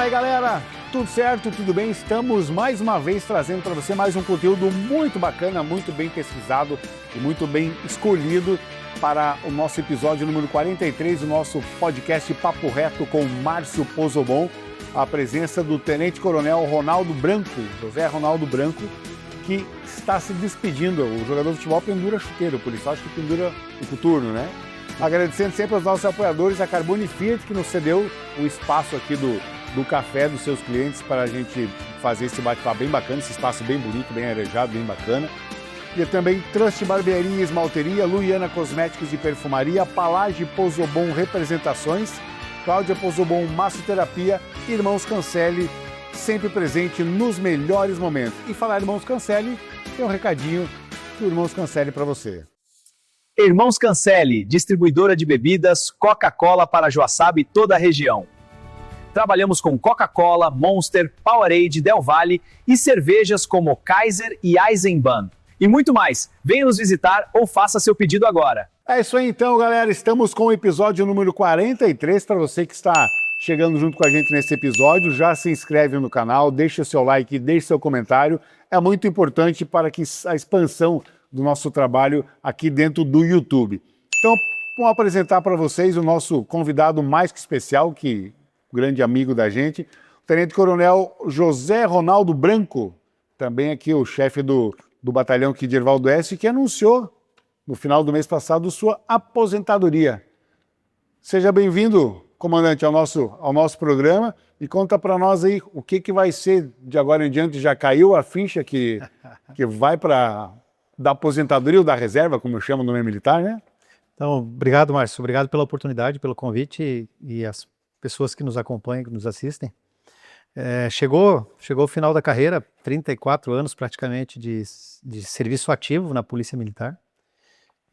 aí, galera, tudo certo, tudo bem? Estamos mais uma vez trazendo para você mais um conteúdo muito bacana, muito bem pesquisado e muito bem escolhido para o nosso episódio número 43 do nosso podcast Papo Reto com Márcio Pozobon, a presença do Tenente Coronel Ronaldo Branco, José Ronaldo Branco, que está se despedindo. O jogador de futebol pendura chuteiro, por isso acho que pendura o coturno, né? Agradecendo sempre aos nossos apoiadores, a Carbone Fiat, que nos cedeu o espaço aqui do café dos seus clientes para a gente fazer esse bate-papo bem bacana, esse espaço bem bonito, bem arejado, bem bacana. E também Trust Barbearia e Esmalteria, Luiana Cosméticos e Perfumaria, Palage Pozobon Representações, Cláudia Pozobon Massoterapia, Irmãos Cancelli, sempre presente nos melhores momentos. E falar Irmãos Cancelli, tem um recadinho do Irmãos Cancelli para você. Irmãos Cancelli, distribuidora de bebidas Coca-Cola para Joaçaba e toda a região. Trabalhamos com Coca-Cola, Monster, Powerade, Del Valle e cervejas como Kaiser e Eisenbahn. E muito mais. Venha nos visitar ou faça seu pedido agora. É isso aí então, galera. Estamos com o episódio número 43. Para você que está chegando junto com a gente nesse episódio, já se inscreve no canal, deixa seu like, deixa seu comentário. É muito importante para que a expansão do nosso trabalho aqui dentro do YouTube. Então, vamos apresentar para vocês o nosso convidado mais que especial, que grande amigo da gente, o Tenente Coronel José Ronaldo Branco, também aqui o chefe do batalhão aqui de Herval do Oeste, que anunciou no final do mês passado sua aposentadoria. Seja bem-vindo, comandante, ao nosso programa e conta para nós aí o que vai ser de agora em diante. Já caiu a ficha que vai para da aposentadoria ou da reserva, como eu chamo no meio militar, né? Então, obrigado, Márcio. Obrigado pela oportunidade, pelo convite e as pessoas que nos acompanham, que nos assistem. Chegou o final da carreira, 34 anos praticamente de serviço ativo na Polícia Militar,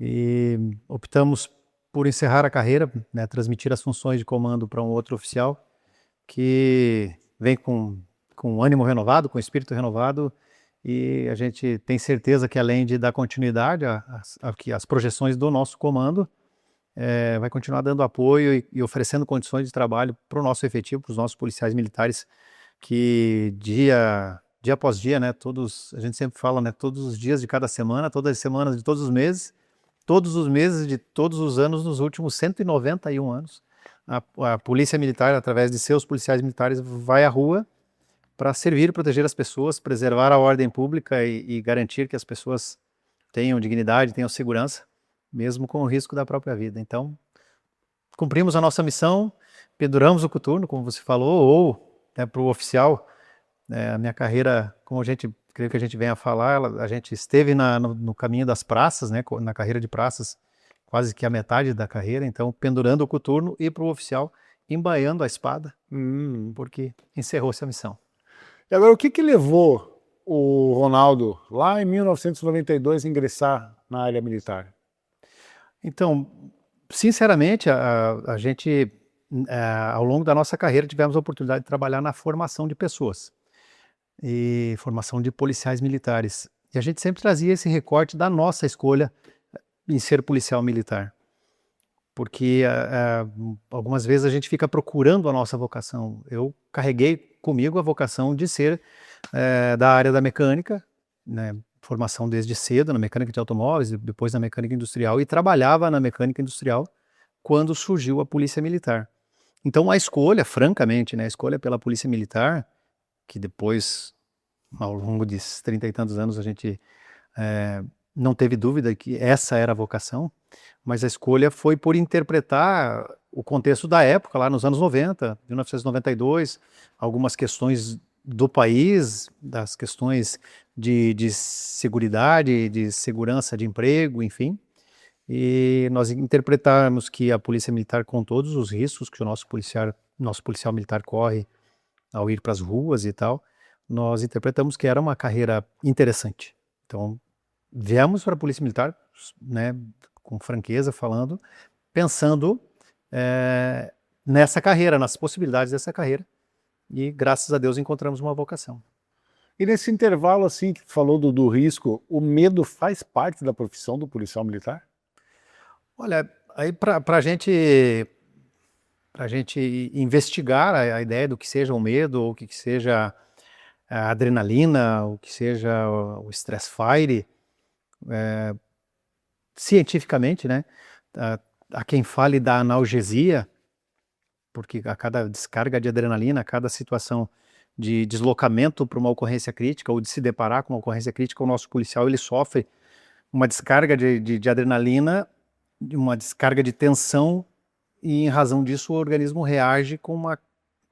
e optamos por encerrar a carreira, né, transmitir as funções de comando para um outro oficial que vem com ânimo renovado, com espírito renovado, e a gente tem certeza que, além de dar continuidade às projeções do nosso comando, vai continuar dando apoio e oferecendo condições de trabalho para o nosso efetivo, para os nossos policiais militares, que dia após dia, né, a gente sempre fala, né, todos os dias de cada semana, todas as semanas de todos os meses de todos os anos, nos últimos 191 anos, a Polícia Militar, através de seus policiais militares, vai à rua para servir e proteger as pessoas, preservar a ordem pública e garantir que as pessoas tenham dignidade, tenham segurança, mesmo com o risco da própria vida. Então, cumprimos a nossa missão, penduramos o coturno, como você falou, ou, né, para o oficial, a minha carreira, como creio que a gente vem a falar, a gente esteve no caminho das praças, né, na carreira de praças, quase que a metade da carreira, então pendurando o coturno, e para o oficial embaiando a espada, porque encerrou-se a missão. E agora, o que levou o Ronaldo, lá em 1992, a ingressar na área militar? Então, sinceramente, a gente, ao longo da nossa carreira, tivemos a oportunidade de trabalhar na formação de pessoas e formação de policiais militares. E a gente sempre trazia esse recorte da nossa escolha em ser policial militar. Porque algumas vezes a gente fica procurando a nossa vocação. Eu carreguei comigo a vocação de ser da área da mecânica, né, formação desde cedo na mecânica de automóveis, depois na mecânica industrial, e trabalhava na mecânica industrial quando surgiu a Polícia Militar. Então a escolha, francamente, né, a escolha pela Polícia Militar, que depois, ao longo de 30 e tantos anos, a gente não teve dúvida que essa era a vocação, mas a escolha foi por interpretar o contexto da época, lá nos anos 90, 1992, algumas questões do país, das questões de seguridade, de segurança de emprego, enfim, e nós interpretarmos que a Polícia Militar, com todos os riscos que o nosso policial militar corre ao ir para as ruas e tal, nós interpretamos que era uma carreira interessante. Então, viemos para a Polícia Militar, né, com franqueza falando, pensando nessa carreira, nas possibilidades dessa carreira, e graças a Deus encontramos uma vocação. E nesse intervalo, assim, que tu falou do risco, o medo faz parte da profissão do policial militar? Olha, aí para a gente a gente investigar a ideia do que seja o medo, ou o que seja a adrenalina, o que seja o stress fire, cientificamente, né? Há quem fale da analgesia, porque a cada descarga de adrenalina, a cada situação de deslocamento para uma ocorrência crítica ou de se deparar com uma ocorrência crítica, o nosso policial ele sofre uma descarga de adrenalina, uma descarga de tensão, e em razão disso o organismo reage com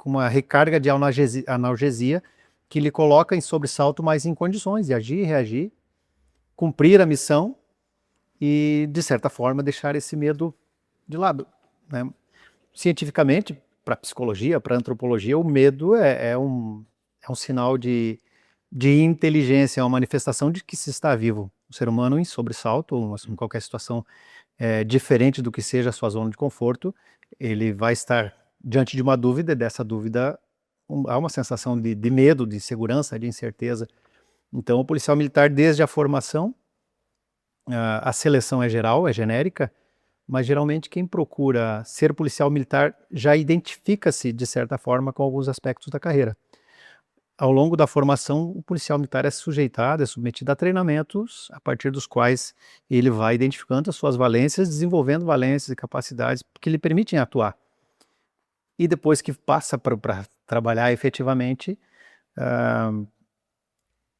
uma recarga de analgesia que lhe coloca em sobressalto, mas em condições de agir, reagir, cumprir a missão e, de certa forma, deixar esse medo de lado, né? Cientificamente, para psicologia, para antropologia, o medo é um sinal de inteligência, é uma manifestação de que se está vivo. O ser humano em sobressalto, em qualquer situação diferente do que seja a sua zona de conforto, ele vai estar diante de uma dúvida, e dessa dúvida há uma sensação de medo, de insegurança, de incerteza. Então, o policial militar, desde a formação, a seleção é geral, é genérica, mas geralmente quem procura ser policial militar já identifica-se, de certa forma, com alguns aspectos da carreira. Ao longo da formação, o policial militar é sujeitado, é submetido a treinamentos, a partir dos quais ele vai identificando as suas valências, desenvolvendo valências e capacidades que lhe permitem atuar. E depois que passa para trabalhar efetivamente,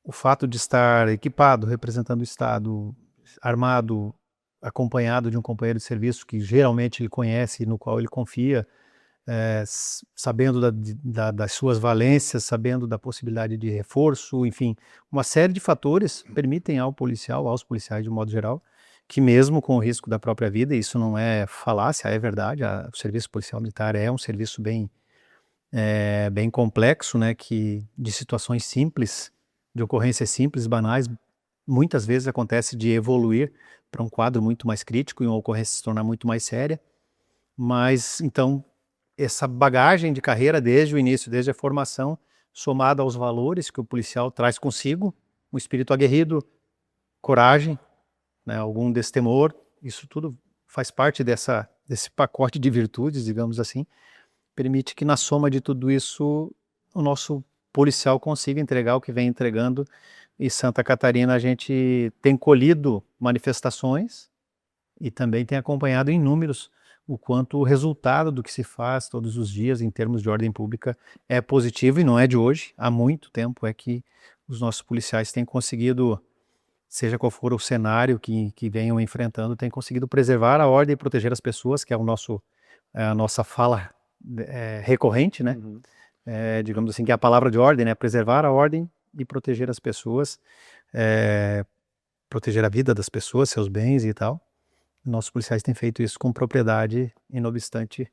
o fato de estar equipado, representando o Estado, armado, acompanhado de um companheiro de serviço que geralmente ele conhece e no qual ele confia, sabendo das suas valências, sabendo da possibilidade de reforço, enfim, uma série de fatores permitem aos policiais de um modo geral, que mesmo com o risco da própria vida, isso não é falácia, é verdade, o serviço policial militar é um serviço bem complexo, né, que de situações simples, de ocorrências simples, banais, muitas vezes acontece de evoluir para um quadro muito mais crítico e uma ocorrência se tornar muito mais séria. Mas, então, essa bagagem de carreira desde o início, desde a formação, somada aos valores que o policial traz consigo, um espírito aguerrido, coragem, né, algum destemor, isso tudo faz parte desse pacote de virtudes, digamos assim, permite que na soma de tudo isso o nosso policial consiga entregar o que vem entregando. E Santa Catarina a gente tem colhido manifestações e também tem acompanhado em números o quanto o resultado do que se faz todos os dias em termos de ordem pública é positivo, e não é de hoje, há muito tempo é que os nossos policiais têm conseguido, seja qual for o cenário que venham enfrentando, têm conseguido preservar a ordem e proteger as pessoas, que é a nossa fala recorrente, né? Uhum. Digamos assim, que é a palavra de ordem, né? Preservar a ordem e proteger as pessoas, proteger a vida das pessoas, seus bens e tal. Nossos policiais têm feito isso com propriedade, e não obstante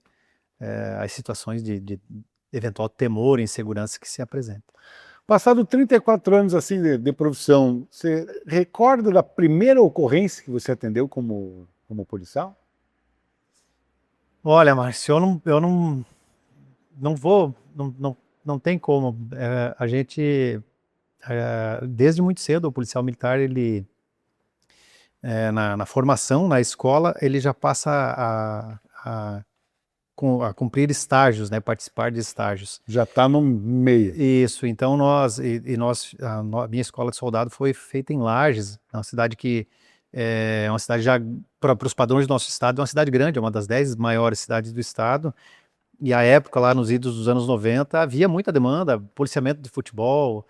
as situações de eventual temor e insegurança que se apresentam. Passado 34 anos assim de profissão, você recorda da primeira ocorrência que você atendeu como policial? Olha, Márcio, eu não vou, não tem como. A gente, desde muito cedo, o policial militar, ele, na formação, na escola, ele já passa a cumprir estágios, né, participar de estágios. Já está no meio. Isso, então a minha escola de soldado foi feita em Lages, uma cidade que é uma cidade já, para os padrões do nosso estado, é uma cidade grande, é uma das 10 maiores cidades do estado. E à época, lá nos idos dos anos 90, havia muita demanda, policiamento de futebol.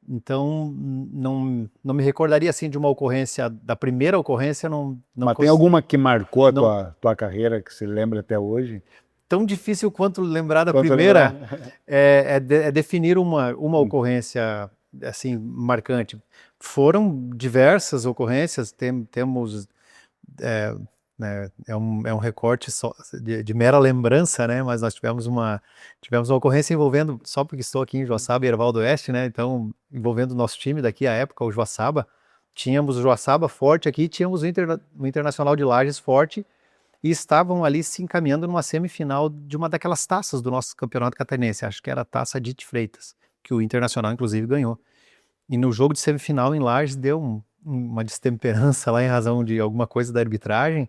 Então, não me recordaria assim de uma ocorrência, da primeira ocorrência, não. Mas tem alguma que marcou a tua carreira, que você lembra até hoje? Tão difícil quanto lembrar da primeira é definir uma ocorrência assim marcante. Foram diversas ocorrências, temos né, é um recorte só de mera lembrança, né? Mas nós tivemos uma ocorrência envolvendo, só porque estou aqui em Joaçaba e Erval do Oeste, né? Então, envolvendo o nosso time daqui à época, o Joaçaba. Tínhamos o Joaçaba forte aqui, tínhamos o Internacional de Lages forte, e estavam ali se encaminhando numa semifinal de uma daquelas taças do nosso campeonato catarinense, acho que era a Taça Dite Freitas, que o Internacional inclusive ganhou. E no jogo de semifinal em Lages deu uma destemperança lá em razão de alguma coisa da arbitragem,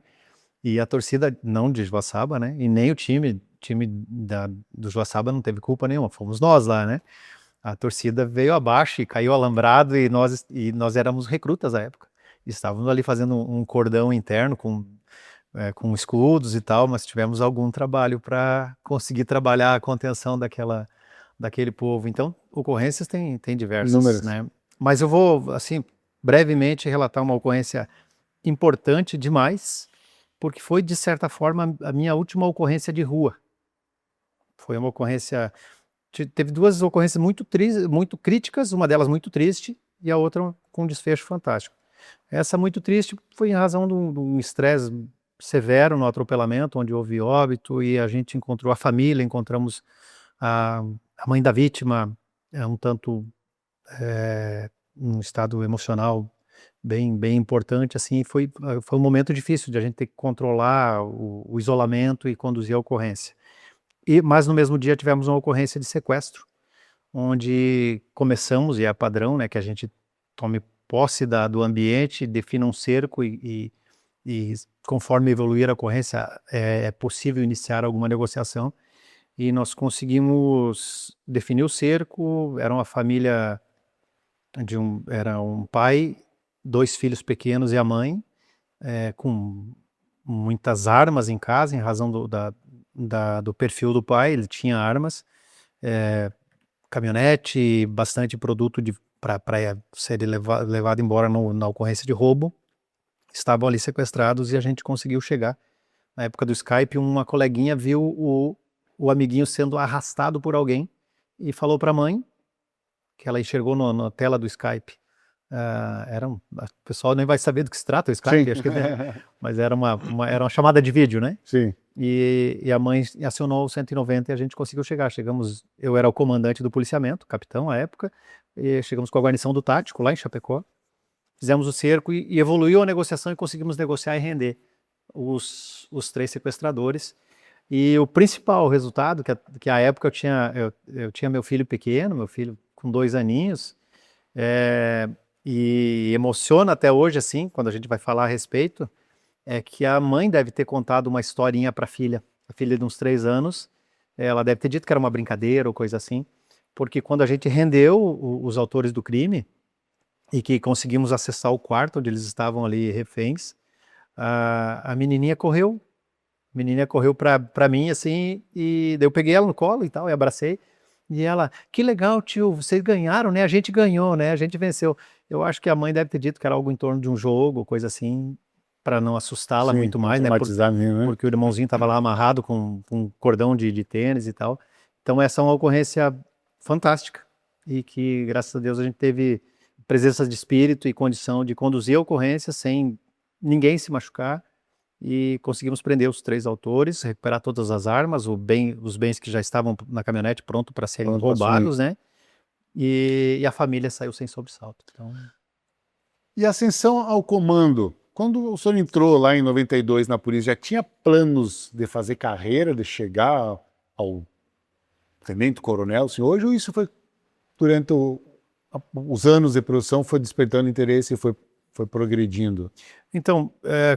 e a torcida, não de Joaçaba, né, e nem o time time do Joaçaba não teve culpa nenhuma, fomos nós lá, né? A torcida veio abaixo e caiu alambrado e nós éramos recrutas à época. Estávamos ali fazendo um cordão interno com escudos e tal, mas tivemos algum trabalho para conseguir trabalhar a contenção daquele povo. Então, ocorrências tem diversas, Inúmeras. né? Mas eu vou, assim, brevemente relatar uma ocorrência importante demais, porque foi, de certa forma, a minha última ocorrência de rua. Foi uma ocorrência... Teve duas ocorrências muito críticas, uma delas muito triste e a outra com um desfecho fantástico. Essa muito triste foi em razão de um estresse severo no atropelamento, onde houve óbito e a gente encontrou a família, encontramos a mãe da vítima, um tanto num estado emocional bem importante, assim, foi um momento difícil de a gente ter que controlar o isolamento e conduzir a ocorrência. Mas no mesmo dia tivemos uma ocorrência de sequestro, onde começamos, e é padrão, né, que a gente tome posse do ambiente, defina um cerco e conforme evoluir a ocorrência é possível iniciar alguma negociação. E nós conseguimos definir o cerco. Era uma família era um pai, 2 filhos pequenos e a mãe, com muitas armas em casa, em razão do perfil do pai. Ele tinha armas, caminhonete, bastante produto para ser levado embora na ocorrência de roubo. Estavam ali sequestrados e a gente conseguiu chegar. Na época do Skype, uma coleguinha viu o amiguinho sendo arrastado por alguém e falou para a mãe, que ela enxergou na tela do Skype. O pessoal nem vai saber do que se trata o Skype, acho que mas era uma chamada de vídeo, né? Sim. E a mãe acionou o 190 e a gente conseguiu chegar. Eu era o comandante do policiamento, capitão à época, e chegamos com a guarnição do tático lá em Chapecó. Fizemos o cerco e evoluiu a negociação e conseguimos negociar e render os 3 sequestradores. E o principal resultado, que à época eu tinha meu filho pequeno, meu filho com 2 aninhos, e emociona até hoje, assim, quando a gente vai falar a respeito, é que a mãe deve ter contado uma historinha para a filha de uns 3 anos, ela deve ter dito que era uma brincadeira ou coisa assim, porque quando a gente rendeu os autores do crime e que conseguimos acessar o quarto onde eles estavam ali reféns, a menininha correu para mim, assim, e daí eu peguei ela no colo e tal, e abracei, e ela, que legal, tio, vocês ganharam, né? A gente ganhou, né? A gente venceu. Eu acho que a mãe deve ter dito que era algo em torno de um jogo, coisa assim, para não assustá-la muito mais, né? Porque o irmãozinho estava lá amarrado com um cordão de tênis e tal. Então essa é uma ocorrência fantástica e que, graças a Deus, a gente teve presença de espírito e condição de conduzir a ocorrência sem ninguém se machucar e conseguimos prender os 3 autores, recuperar todas as armas, os bens que já estavam na caminhonete pronto para serem roubados, né? E a família saiu sem sobressalto. Então... E a ascensão ao comando? Quando o senhor entrou lá em 92 na polícia, já tinha planos de fazer carreira, de chegar ao tenente-coronel, assim, hoje, ou isso foi durante os anos de produção, foi despertando interesse e foi progredindo? Então,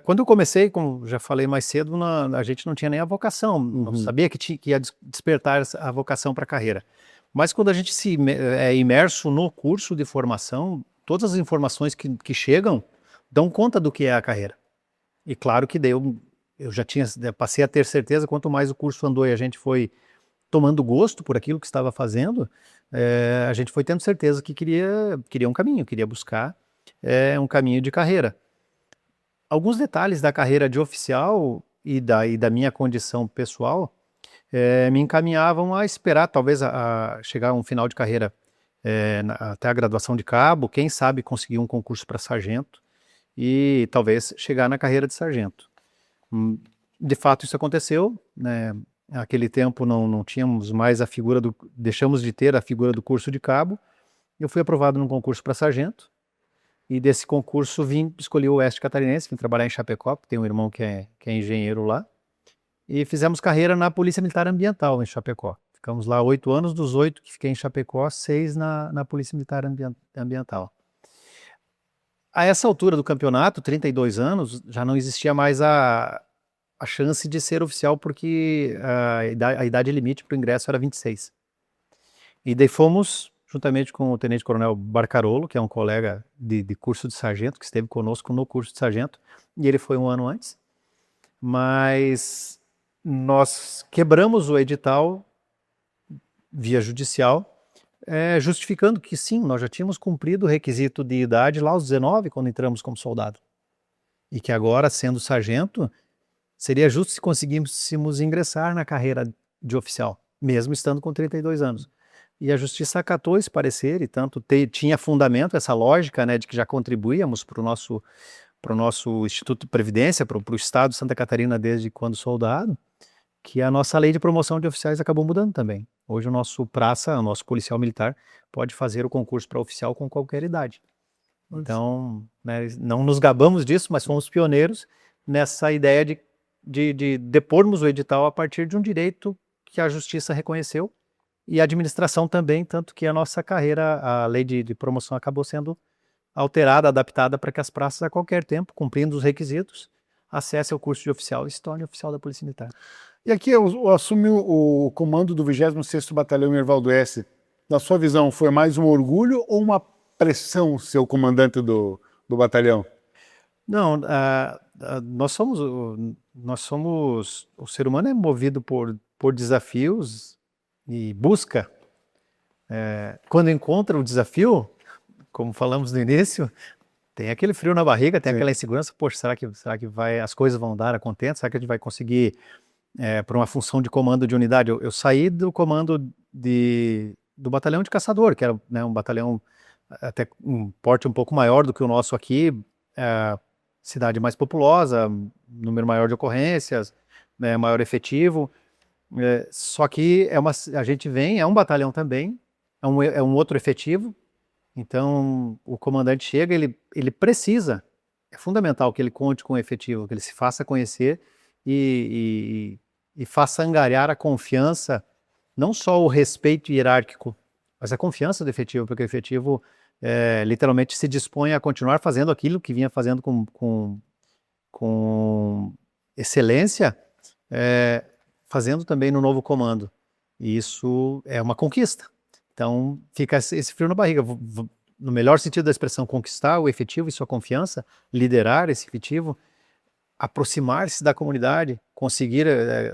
quando eu comecei, como já falei mais cedo, a gente não tinha nem a vocação, não sabia que ia despertar a vocação para a carreira. Mas quando a gente é imerso no curso de formação, todas as informações que chegam dão conta do que é a carreira. E claro que eu já passei a ter certeza, quanto mais o curso andou e a gente foi tomando gosto por aquilo que estava fazendo, a gente foi tendo certeza que queria um caminho, queria buscar um caminho de carreira. Alguns detalhes da carreira de oficial e da minha condição pessoal me encaminhavam a esperar, talvez, a chegar a um final de carreira até a graduação de cabo, quem sabe conseguir um concurso para sargento e talvez chegar na carreira de sargento. De fato, isso aconteceu, né? Naquele tempo não tínhamos mais deixamos de ter a figura do curso de cabo. Eu fui aprovado num concurso para sargento. E desse concurso escolhi o Oeste Catarinense, vim trabalhar em Chapecó, porque tem um irmão que é engenheiro lá. E fizemos carreira na Polícia Militar Ambiental em Chapecó. Ficamos lá 8 anos, dos 8 que fiquei em Chapecó, 6 na Polícia Militar Ambiental. A essa altura do campeonato, 32 anos, já não existia mais a chance de ser oficial, porque a idade limite para o ingresso era 26. E daí fomos, juntamente com o tenente-coronel Barcarolo, que é um colega de curso de sargento, que esteve conosco no curso de sargento, e ele foi um ano antes, mas nós quebramos o edital via judicial, justificando que sim, nós já tínhamos cumprido o requisito de idade lá aos 19, quando entramos como soldado. E que agora, sendo sargento, seria justo se conseguíssemos ingressar na carreira de oficial, mesmo estando com 32 anos. E a justiça acatou esse parecer, e tanto tinha fundamento essa lógica, né, de que já contribuíamos para o nosso Instituto de Previdência, para o Estado de Santa Catarina desde quando soldado, que a nossa lei de promoção de oficiais acabou mudando também. Hoje o nosso praça, o nosso policial militar, pode fazer o concurso para oficial com qualquer idade. Então, né, não nos gabamos disso, mas fomos pioneiros nessa ideia de depormos o edital a partir de um direito que a justiça reconheceu e a administração também, tanto que a nossa carreira, a lei de promoção acabou sendo alterada, adaptada para que as praças a qualquer tempo, cumprindo os requisitos, acessem o curso de oficial e se tornem oficial da Polícia Militar. E aqui eu assumi o comando do 26º Batalhão Hervaldo S. Na sua visão, foi mais um orgulho ou uma pressão ser o comandante do batalhão? Não, nós somos, o ser humano é movido por desafios e busca. Quando encontra o desafio, como falamos no início, tem aquele frio na barriga, tem aquela insegurança, poxa, será que as coisas vão dar a contento? Será que a gente vai conseguir, para uma função de comando de unidade? Eu saí do comando do batalhão de caçador, que era, né, um batalhão até um porte um pouco maior do que o nosso aqui, cidade mais populosa, número maior de ocorrências, né, maior efetivo, só que a gente vem, é um batalhão também, é um outro efetivo. Então, o comandante chega, ele precisa, é fundamental que ele conte com o efetivo, que ele se faça conhecer e faça angariar a confiança, não só o respeito hierárquico, mas a confiança do efetivo, porque o efetivo literalmente se dispõe a continuar fazendo aquilo que vinha fazendo com excelência, fazendo também no novo comando. E isso é uma conquista. Então, fica esse frio na barriga. No melhor sentido da expressão, conquistar o efetivo e sua confiança, liderar esse efetivo, aproximar-se da comunidade, conseguir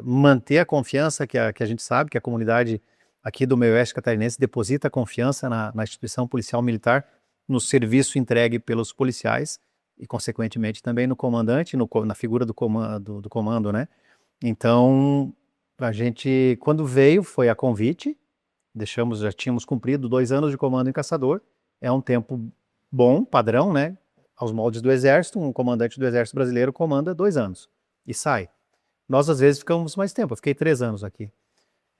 manter a confiança que a gente sabe que a comunidade aqui do meio oeste catarinense deposita confiança na instituição policial militar, no serviço entregue pelos policiais e, consequentemente, também no comandante, na figura do comando, né? Então, a gente, quando veio, foi a convite. Já tínhamos cumprido 2 anos de comando em caçador, é um tempo bom, padrão, né? Aos moldes do Exército, um comandante do Exército Brasileiro comanda 2 anos e sai. Nós, às vezes, ficamos mais tempo, eu fiquei 3 anos aqui.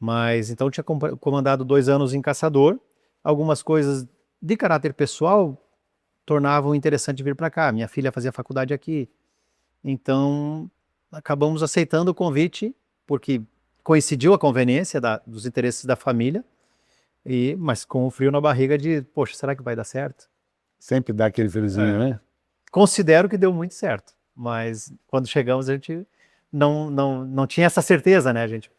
Mas, então, tinha comandado 2 anos em caçador, algumas coisas de caráter pessoal tornavam interessante vir para cá. Minha filha fazia faculdade aqui, então acabamos aceitando o convite, porque coincidiu a conveniência dos interesses da família, mas com o frio na barriga de, poxa, será que vai dar certo? Sempre dá aquele friozinho, né? Considero que deu muito certo, mas quando chegamos a gente não tinha essa certeza, né? A gente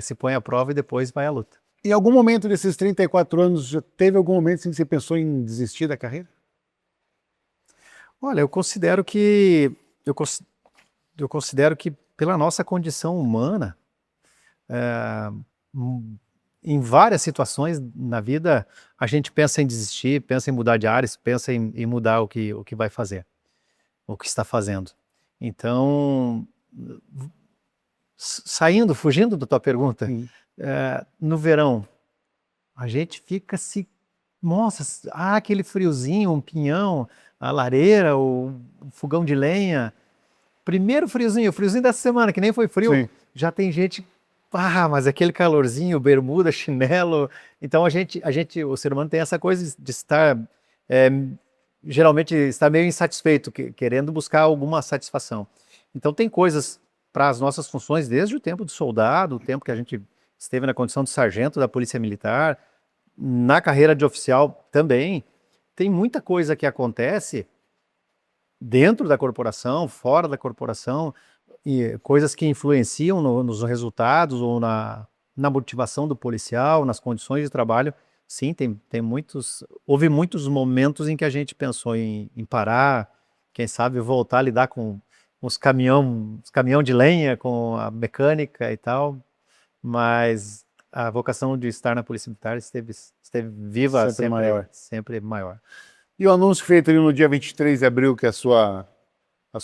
se põe à prova e depois vai à luta. Em algum momento desses 34 anos, já teve algum momento em que você pensou em desistir da carreira? Olha, eu considero que pela nossa condição humana, em várias situações na vida, a gente pensa em desistir, pensa em mudar de áreas, pensa em mudar o que vai fazer, o que está fazendo. Então, fugindo da tua pergunta, no verão, a gente fica nossa, aquele friozinho, um pinhão, a lareira, o fogão de lenha. Primeiro friozinho, o friozinho dessa semana, que nem foi frio, sim, já tem gente, mas aquele calorzinho, bermuda, chinelo. Então o ser humano tem essa coisa de estar, geralmente está meio insatisfeito, querendo buscar alguma satisfação. Então tem coisas para as nossas funções, desde o tempo do soldado, o tempo que a gente esteve na condição de sargento da Polícia Militar, na carreira de oficial também, tem muita coisa que acontece dentro da corporação, fora da corporação, coisas que influenciam nos resultados ou na motivação do policial, nas condições de trabalho, sim, houve muitos momentos em que a gente pensou em parar, quem sabe voltar a lidar com os caminhão de lenha, com a mecânica e tal, mas a vocação de estar na Polícia Militar esteve viva, sempre maior. E o anúncio feito ali no dia 23 de abril, que a sua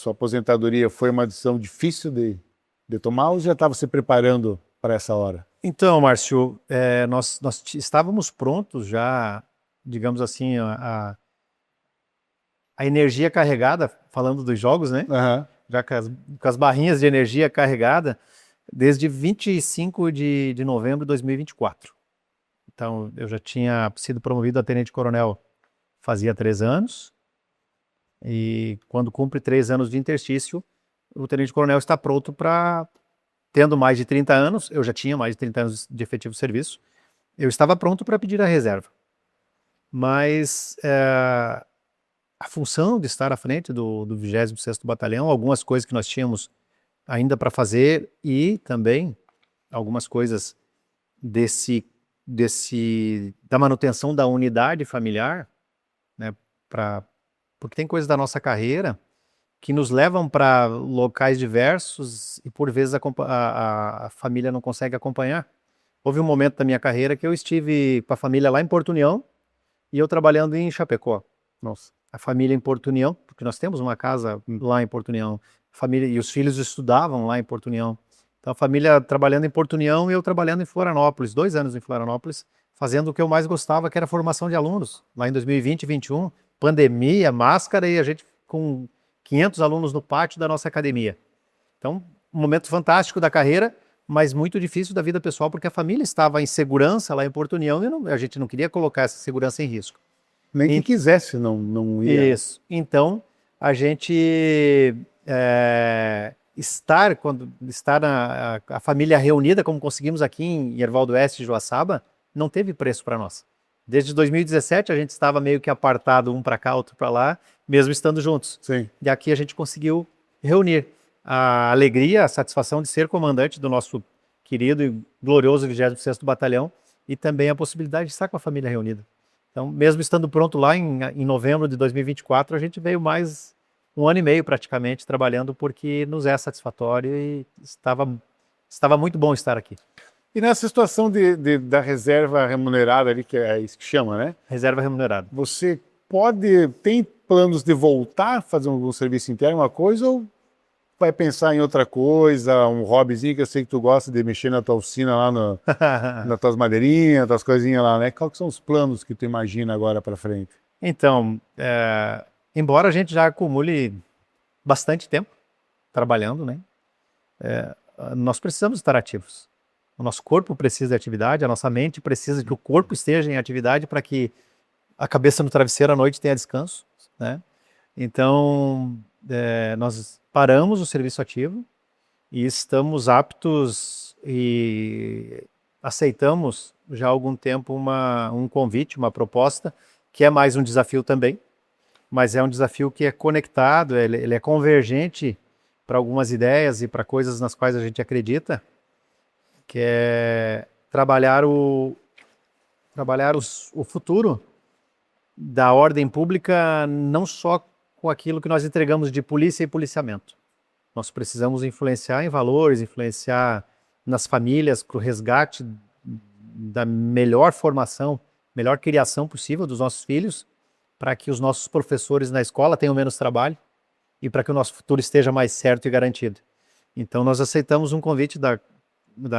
aposentadoria, foi uma decisão difícil de tomar, ou já estava se preparando para essa hora? Então, Márcio, nós estávamos prontos já, digamos assim, a energia carregada, falando dos jogos, né? Uhum. Já com as barrinhas de energia carregada, desde 25 de novembro de 2024. Então, eu já tinha sido promovido a tenente-coronel fazia 3 anos, e quando cumpre 3 anos de interstício, o tenente-coronel está pronto para, tendo mais de 30 anos, eu já tinha mais de 30 anos de efetivo serviço, eu estava pronto para pedir a reserva. Mas a função de estar à frente do 26º Batalhão, algumas coisas que nós tínhamos ainda para fazer e também algumas coisas da manutenção da unidade familiar, né, porque tem coisas da nossa carreira que nos levam para locais diversos e por vezes a família não consegue acompanhar. Houve um momento da minha carreira que eu estive com a família lá em Porto União e eu trabalhando em Chapecó. Nossa. A família em Porto União, porque nós temos uma casa lá em Porto União, família, e os filhos estudavam lá em Porto União. Então a família trabalhando em Porto União e eu trabalhando em Florianópolis, 2 anos em Florianópolis, fazendo o que eu mais gostava, que era a formação de alunos. Lá em 2020 e 2021, pandemia, máscara e a gente com 500 alunos no pátio da nossa academia. Então, um momento fantástico da carreira, mas muito difícil da vida pessoal, porque a família estava em segurança lá em Porto União e a gente não queria colocar essa segurança em risco. Nem que quisesse, não ia. Isso. Então, a gente estar a família reunida, como conseguimos aqui em Erval do Oeste e Joaçaba, não teve preço para nós. Desde 2017 a gente estava meio que apartado, um para cá, outro para lá, mesmo estando juntos. Sim. E aqui a gente conseguiu reunir a alegria, a satisfação de ser comandante do nosso querido e glorioso 26º Batalhão e também a possibilidade de estar com a família reunida. Então, mesmo estando pronto lá em novembro de 2024, a gente veio mais 1 ano e meio praticamente trabalhando porque nos é satisfatório e estava muito bom estar aqui. E nessa situação da reserva remunerada ali, que é isso que chama, né? Reserva remunerada. Você tem planos de voltar a fazer algum serviço interno, uma coisa, ou vai pensar em outra coisa, um hobbyzinho que eu sei que tu gosta de mexer na tua oficina lá, nas tuas madeirinhas, tuas coisinhas lá, né? Quais são os planos que tu imagina agora para frente? Então, embora a gente já acumule bastante tempo trabalhando, né? Nós precisamos estar ativos. O nosso corpo precisa de atividade, a nossa mente precisa que o corpo esteja em atividade para que a cabeça no travesseiro à noite tenha descanso, né? Então, nós paramos o serviço ativo e estamos aptos e aceitamos já há algum tempo um convite, uma proposta, que é mais um desafio também, mas é um desafio que é conectado, ele é convergente para algumas ideias e para coisas nas quais a gente acredita, que é trabalhar o futuro da ordem pública não só com aquilo que nós entregamos de polícia e policiamento. Nós precisamos influenciar em valores, influenciar nas famílias para o resgate da melhor formação, melhor criação possível dos nossos filhos, para que os nossos professores na escola tenham menos trabalho e para que o nosso futuro esteja mais certo e garantido. Então nós aceitamos um convite da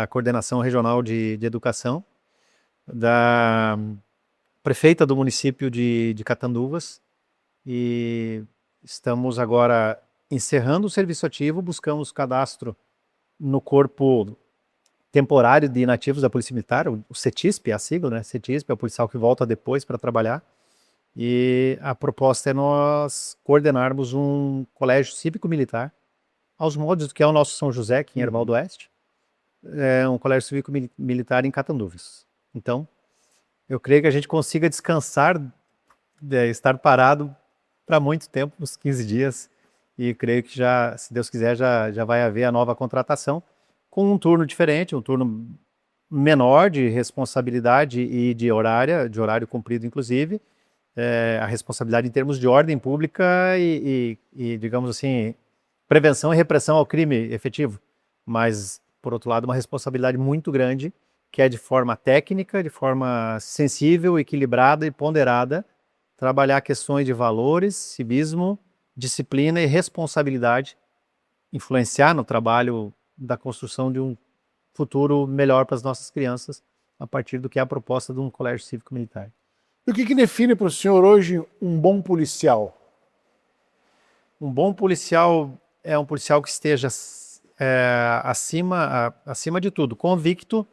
Coordenação Regional de Educação, da prefeita do município de Catanduvas, e estamos agora encerrando o serviço ativo, buscamos cadastro no corpo temporário de inativos da Polícia Militar, o CETISP, é a sigla, né? CETISP é o policial que volta depois para trabalhar, e a proposta é nós coordenarmos um colégio cívico-militar, aos moldes do que é o nosso São José, aqui em Erval do Oeste, um colégio cívico-militar em Catanduvas. Então, eu creio que a gente consiga descansar, estar parado para muito tempo, uns 15 dias, e creio que já, se Deus quiser, já vai haver a nova contratação com um turno diferente, um turno menor de responsabilidade e de horário cumprido, inclusive, a responsabilidade em termos de ordem pública e, digamos assim, prevenção e repressão ao crime efetivo, mas, por outro lado, uma responsabilidade muito grande, que é de forma técnica, de forma sensível, equilibrada e ponderada, trabalhar questões de valores, civismo, disciplina e responsabilidade, influenciar no trabalho da construção de um futuro melhor para as nossas crianças, a partir do que é a proposta de um colégio cívico-militar. E o que define para o senhor hoje um bom policial? Um bom policial é um policial que esteja acima de tudo, convicto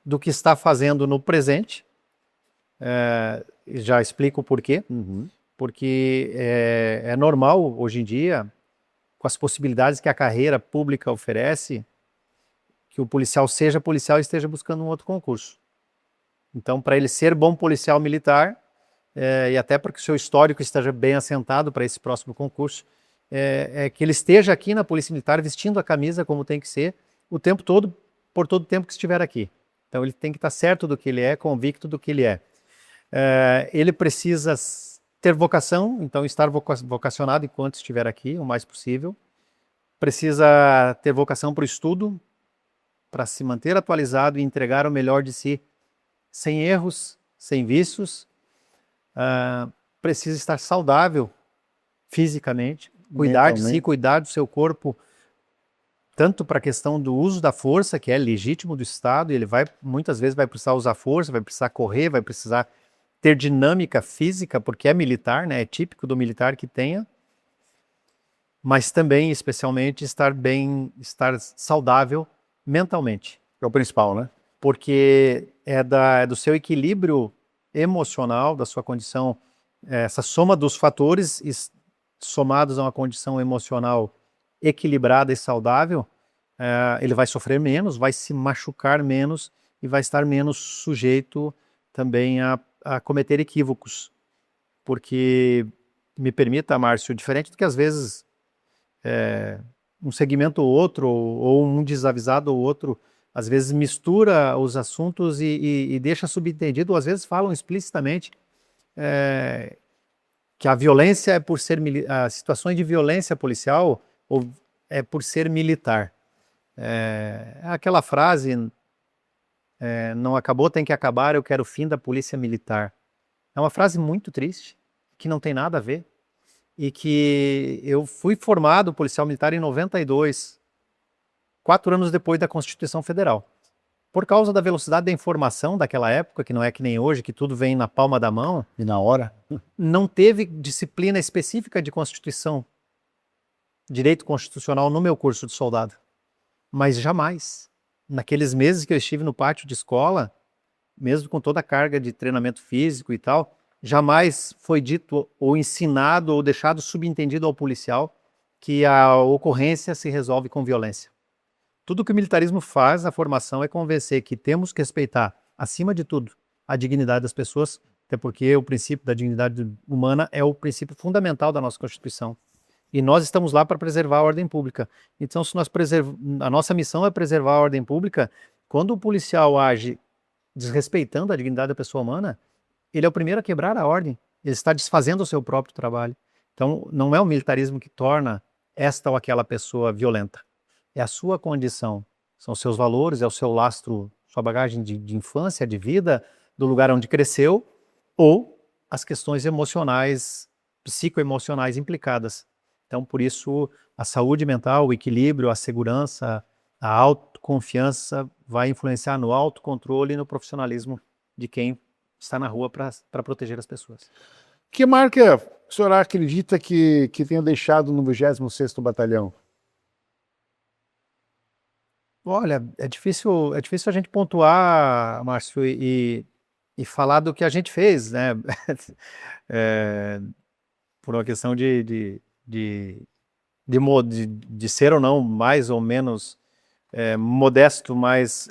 do que está fazendo no presente. Já explico o porquê. Porque é normal, hoje em dia, com as possibilidades que a carreira pública oferece, que o policial seja policial e esteja buscando um outro concurso. Então, para ele ser bom policial militar, e até para que o seu histórico esteja bem assentado para esse próximo concurso, é que ele esteja aqui na Polícia Militar vestindo a camisa como tem que ser, o tempo todo, por todo o tempo que estiver aqui. Então, ele tem que estar certo do que ele é, convicto do que ele é. Ele precisa ter vocação, então estar vocacionado enquanto estiver aqui, o mais possível. Precisa ter vocação para o estudo, para se manter atualizado e entregar o melhor de si, sem erros, sem vícios. Precisa estar saudável fisicamente, cuidar de si, cuidar do seu corpo, tanto para a questão do uso da força, que é legítimo do Estado, e ele muitas vezes vai precisar usar força, vai precisar correr, vai precisar ter dinâmica física, porque é militar, né? É típico do militar que tenha, mas também, especialmente, estar saudável mentalmente. É o principal, né? Porque é do seu equilíbrio emocional, da sua condição, essa soma dos fatores somados a uma condição emocional equilibrada e saudável, ele vai sofrer menos, vai se machucar menos e vai estar menos sujeito também a cometer equívocos. Porque, me permita, Márcio, diferente do que às vezes um segmento ou outro, ou um desavisado ou outro, às vezes mistura os assuntos e deixa subentendido, ou às vezes falam explicitamente que a violência é por ser as situações de violência policial ou é por ser militar. Aquela frase, não acabou, tem que acabar, eu quero o fim da polícia militar. É uma frase muito triste, que não tem nada a ver, e que eu fui formado policial militar em 92, 4 anos depois da Constituição Federal. Por causa da velocidade da informação daquela época, que não é que nem hoje, que tudo vem na palma da mão. E na hora? Não teve disciplina específica de Constituição, direito constitucional no meu curso de soldado. Mas jamais, naqueles meses que eu estive no pátio de escola, mesmo com toda a carga de treinamento físico e tal, jamais foi dito ou ensinado ou deixado subentendido ao policial que a ocorrência se resolve com violência. Tudo que o militarismo faz na formação é convencer que temos que respeitar, acima de tudo, a dignidade das pessoas, até porque o princípio da dignidade humana é o princípio fundamental da nossa Constituição. E nós estamos lá para preservar a ordem pública. Então, se a nossa missão é preservar a ordem pública, quando o policial age desrespeitando a dignidade da pessoa humana, ele é o primeiro a quebrar a ordem. Ele está desfazendo o seu próprio trabalho. Então, não é o militarismo que torna esta ou aquela pessoa violenta. É a sua condição, são seus valores, é o seu lastro, sua bagagem de infância, de vida, do lugar onde cresceu, ou as questões emocionais, psicoemocionais implicadas. Então, por isso, a saúde mental, o equilíbrio, a segurança, a autoconfiança vai influenciar no autocontrole e no profissionalismo de quem está na rua para proteger as pessoas. Que marca o senhor acredita que tenha deixado no 26º Batalhão? Olha, é difícil a gente pontuar, Márcio, e falar do que a gente fez, né? Por uma questão de ser ou não mais ou menos modesto, mas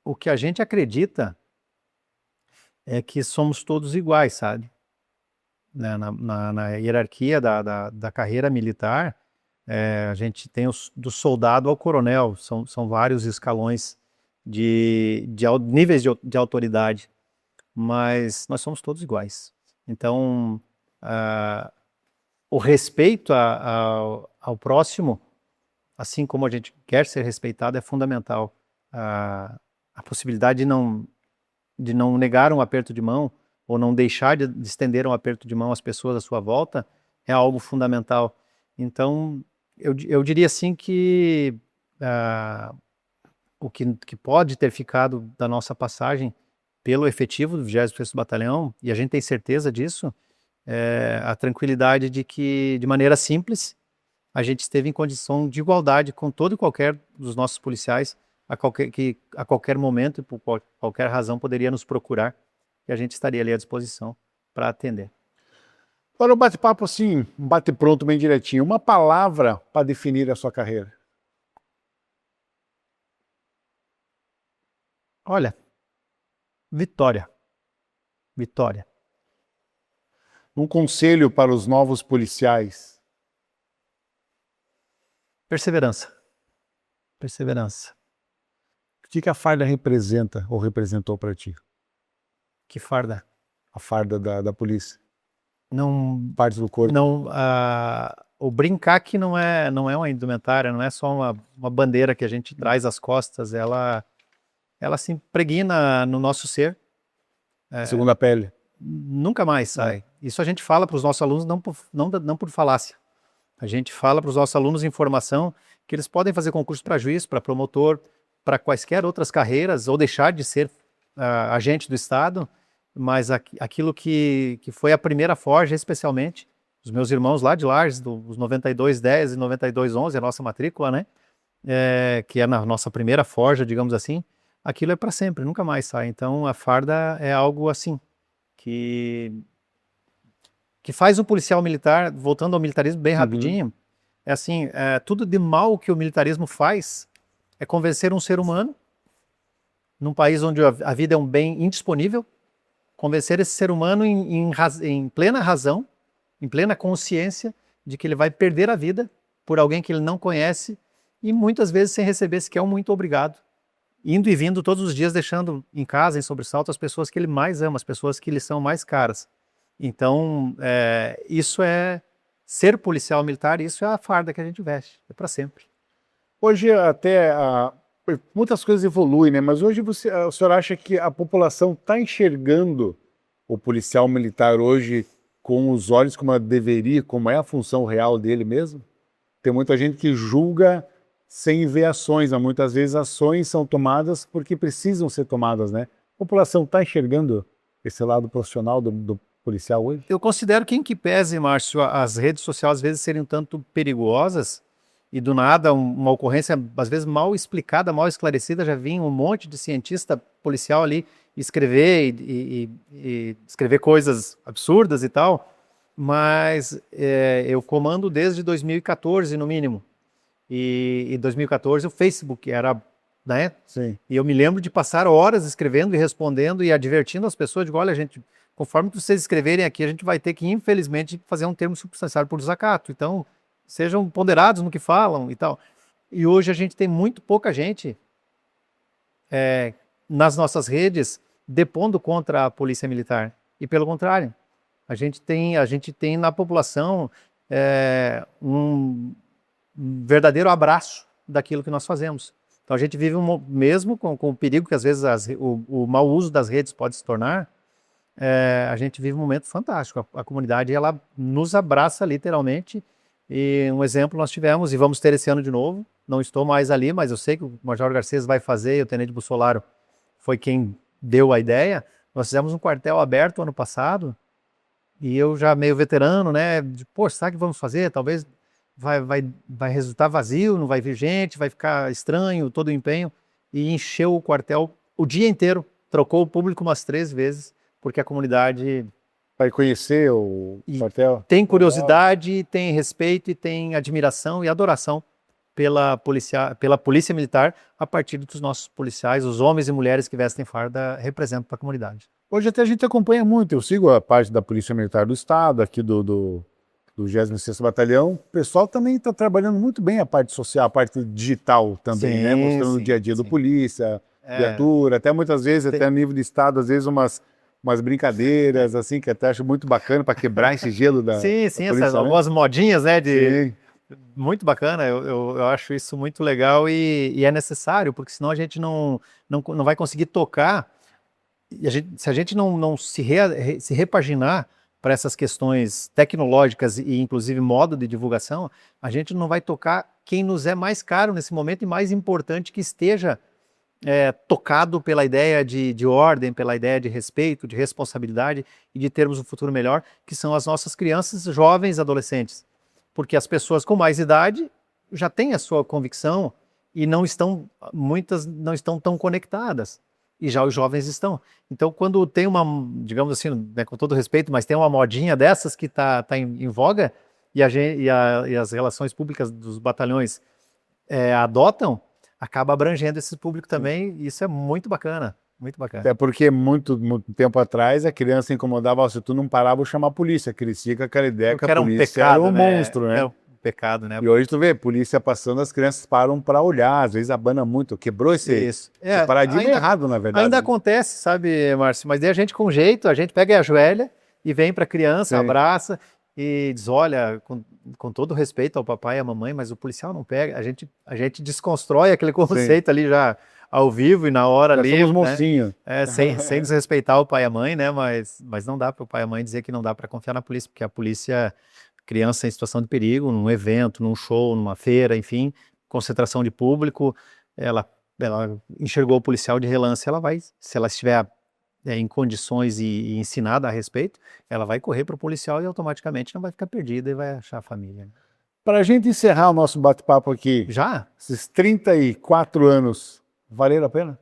o que a gente acredita é que somos todos iguais, sabe? né, na hierarquia da carreira militar, a gente tem do soldado ao coronel, são vários escalões níveis de autoridade, mas nós somos todos iguais. Então, o respeito ao próximo, assim como a gente quer ser respeitado, é fundamental. A possibilidade de não negar um aperto de mão ou não deixar de estender um aperto de mão às pessoas à sua volta é algo fundamental. Então, eu diria assim que o que pode ter ficado da nossa passagem pelo efetivo do 26º Batalhão, e a gente tem certeza disso, é a tranquilidade de que, de maneira simples, a gente esteve em condição de igualdade com todo e qualquer dos nossos policiais, que a qualquer momento e por qualquer razão poderia nos procurar, e a gente estaria ali à disposição para atender. Agora um bate-papo assim, um bate-pronto bem direitinho. Uma palavra para definir a sua carreira. Olha, vitória. Vitória. Um conselho para os novos policiais. Perseverança. Perseverança. O que a farda representa ou representou para ti? Que farda? A farda da polícia. Não, Partes do corpo. não, o brincaque não é uma indumentária, não é só uma bandeira que a gente traz às costas, ela se impregna no nosso ser. Segunda pele. Nunca mais sai. Isso a gente fala para os nossos alunos não por falácia. A gente fala para os nossos alunos informação que eles podem fazer concurso para juiz, para promotor, para quaisquer outras carreiras, ou deixar de ser agente do Estado, mas aquilo que foi a primeira forja, especialmente, os meus irmãos lá de Lages, dos 9210 e 9211, a nossa matrícula, né? Que é na nossa primeira forja, digamos assim, aquilo é para sempre, nunca mais sai. Então a farda é algo assim, que faz um policial militar, voltando ao militarismo bem rapidinho, é assim, tudo de mal que o militarismo faz é convencer um ser humano, num país onde a vida é um bem indisponível, convencer esse ser humano em plena razão, em plena consciência de que ele vai perder a vida por alguém que ele não conhece e muitas vezes sem receber sequer um muito obrigado, indo e vindo todos os dias, deixando em casa, em sobressalto, as pessoas que ele mais ama, as pessoas que lhe são mais caras. Então, isso é ser policial militar, isso é a farda que a gente veste, é para sempre. Hoje até muitas coisas evoluem, né? Mas hoje o senhor acha que a população está enxergando o policial militar hoje com os olhos como ela deveria, como é a função real dele mesmo? Tem muita gente que julga sem ver ações, mas muitas vezes ações são tomadas porque precisam ser tomadas, né? A população está enxergando esse lado profissional do policial hoje? Eu considero que em que pese, Márcio, as redes sociais às vezes serem um tanto perigosas e do nada uma ocorrência às vezes mal explicada, mal esclarecida, já vinha um monte de cientista policial ali escrever e escrever coisas absurdas e tal, mas eu comando desde 2014 no mínimo, e em 2014 o Facebook era, né? Sim. E eu me lembro de passar horas escrevendo e respondendo e advertindo as pessoas, digo, olha gente, conforme vocês escreverem aqui, a gente vai ter que, infelizmente, fazer um termo substanciado por desacato. Então, sejam ponderados no que falam e tal. E hoje a gente tem muito pouca gente nas nossas redes depondo contra a polícia militar. E pelo contrário, a gente tem na população um verdadeiro abraço daquilo que nós fazemos. Então a gente vive mesmo com o perigo que às vezes o mau uso das redes pode se tornar, a gente vive um momento fantástico. A comunidade ela nos abraça literalmente, e um exemplo nós tivemos e vamos ter esse ano de novo. Não estou mais ali, mas eu sei que o Major Garcês vai fazer, e o Tenente Bussolaro foi quem deu a ideia. Nós fizemos um quartel aberto ano passado, e eu já meio veterano, né, poxa, sabe o que vamos fazer? Talvez vai resultar vazio, não vai vir gente, vai ficar estranho todo o empenho, e encheu o quartel o dia inteiro, trocou o público umas 3 vezes, porque a comunidade Vai conhecer o quartel? tem curiosidade, tem respeito e tem admiração e adoração pela Polícia Militar, a partir dos nossos policiais, os homens e mulheres que vestem farda representam para a comunidade. Hoje até a gente acompanha muito, eu sigo a parte da Polícia Militar do Estado, aqui do 26º Batalhão. O pessoal também está trabalhando muito bem a parte social, a parte digital também, né? Mostrando o dia a dia do polícia, viatura, até muitas vezes, até a nível de Estado, às vezes umas brincadeiras, assim, que até acho muito bacana para quebrar esse gelo da Sim, polícia, essas né? algumas modinhas, né? Sim. Muito bacana, eu acho isso muito legal e é necessário, porque senão a gente não vai conseguir tocar, e se a gente não se repaginar para essas questões tecnológicas e inclusive modo de divulgação, a gente não vai tocar quem nos é mais caro nesse momento e mais importante que esteja tocado pela ideia de ordem, pela ideia de respeito, de responsabilidade e de termos um futuro melhor, que são as nossas crianças, jovens, adolescentes. Porque as pessoas com mais idade já têm a sua convicção e muitas não estão tão conectadas. E já os jovens estão. Então, quando tem uma, digamos assim, né, com todo respeito, mas tem uma modinha dessas que está em voga e as relações públicas dos batalhões adotam, acaba abrangendo esse público também, e isso é muito bacana. Muito bacana. Até porque muito tempo atrás a criança incomodava, se tu não parava, eu chamava a polícia, que eles ficam com aquela ideia que a polícia era um monstro, né? É um pecado, né? E hoje tu vê, polícia passando, as crianças param para olhar, às vezes abana muito, quebrou esse paradigma errado, na verdade. Ainda acontece, sabe, Márcio, mas daí a gente com jeito, a gente pega e ajoelha e vem para a criança, abraça e diz, olha, com todo respeito ao papai e à mamãe, mas o policial não pega, a gente desconstrói aquele conceito ali já ao vivo e na hora ali, somos mocinho. Né? Sem desrespeitar o pai e a mãe, né? Mas não dá para o pai e a mãe dizer que não dá para confiar na polícia, porque a polícia, criança em situação de perigo, num evento, num show, numa feira, enfim, concentração de público, ela enxergou o policial de relance, ela vai, se ela estiver em condições e ensinada a respeito, ela vai correr para o policial e automaticamente não vai ficar perdida e vai achar a família. Para a gente encerrar o nosso bate-papo aqui, já? Esses 34 anos, valeram a pena?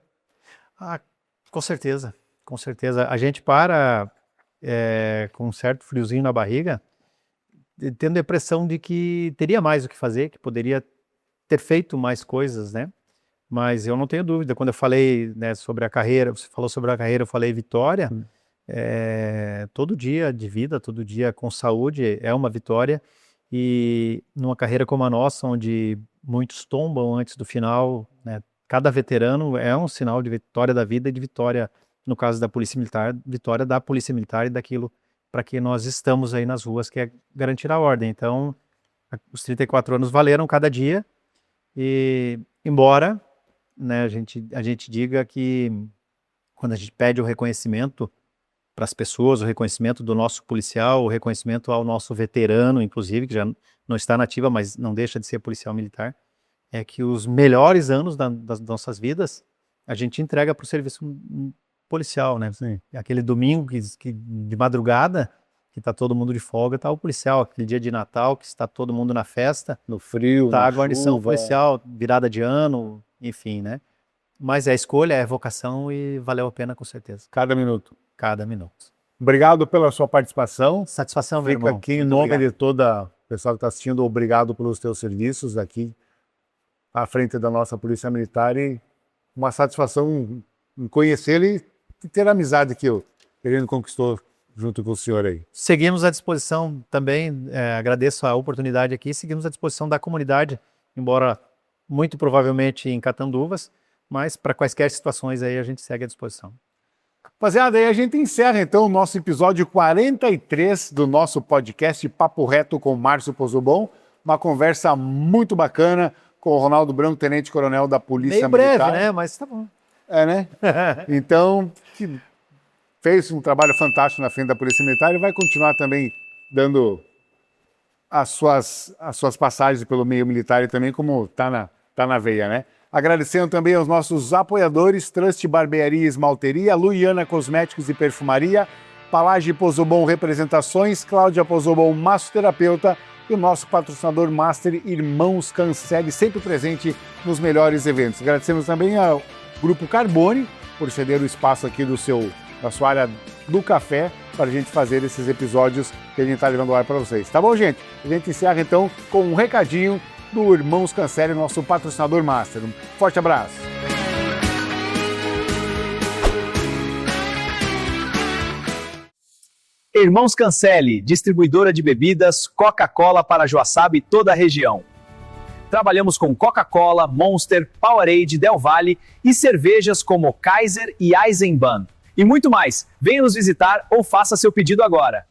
Com certeza, com certeza. A gente para com um certo friozinho na barriga, tendo a impressão de que teria mais o que fazer, que poderia ter feito mais coisas, né? Mas eu não tenho dúvida, quando eu falei, né, sobre a carreira, você falou sobre a carreira, eu falei vitória, todo dia de vida, todo dia com saúde é uma vitória, e numa carreira como a nossa, onde muitos tombam antes do final, né, cada veterano é um sinal de vitória da vida e de vitória, no caso da Polícia Militar, vitória da Polícia Militar e daquilo para que nós estamos aí nas ruas, que é garantir a ordem. Então, os 34 anos valeram cada dia, e embora, né, a gente diga que quando a gente pede o reconhecimento para as pessoas, o reconhecimento do nosso policial, o reconhecimento ao nosso veterano, inclusive, que já não está na ativa, mas não deixa de ser policial militar, é que os melhores anos das nossas vidas a gente entrega para o serviço policial, né? Sim. Aquele domingo que de madrugada, que está todo mundo de folga, está o policial. Aquele dia de Natal, que está todo mundo na festa, no frio, está na a guarnição chuva, policial, virada de ano, enfim, né? Mas é a escolha, é a vocação e valeu a pena com certeza. Cada minuto. Cada minuto. Obrigado pela sua participação. Satisfação, meu Fica irmão. aqui em nome de toda o pessoal que está assistindo, obrigado pelos teus serviços aqui à frente da nossa Polícia Militar, e uma satisfação em conhecê-lo e ter a amizade que a gente conquistou junto com o senhor aí. Seguimos à disposição também, agradeço a oportunidade aqui, seguimos à disposição da comunidade, embora muito provavelmente em Catanduvas, mas para quaisquer situações aí a gente segue à disposição. Rapaziada, aí a gente encerra então o nosso episódio 43 do nosso podcast Papo Reto com Márcio Pozzobon, uma conversa muito bacana com o Ronaldo Branco, Tenente-Coronel da Polícia Militar. Meio breve, né? Mas tá bom. É, né? Então, fez um trabalho fantástico na frente da Polícia Militar e vai continuar também dando as suas passagens pelo meio militar e também como tá na veia, né? Agradecendo também aos nossos apoiadores, Trust Barbearia e Esmalteria, Luiana Cosméticos e Perfumaria, Palage Pozzobon Representações, Cláudia Pozzobon Massoterapeuta e o nosso patrocinador Master Irmãos Cancelli, sempre presente nos melhores eventos. Agradecemos também ao Grupo Carbone por ceder o espaço aqui da sua área do café para a gente fazer esses episódios que a gente está levando ao ar para vocês. Tá bom, gente? A gente encerra então com um recadinho do Irmãos Cancelli, nosso patrocinador master. Um forte abraço. Irmãos Cancelli, distribuidora de bebidas Coca-Cola para Joaçaba e toda a região. Trabalhamos com Coca-Cola, Monster, Powerade, Del Valle e cervejas como Kaiser e Eisenbahn. E muito mais. Venha nos visitar ou faça seu pedido agora.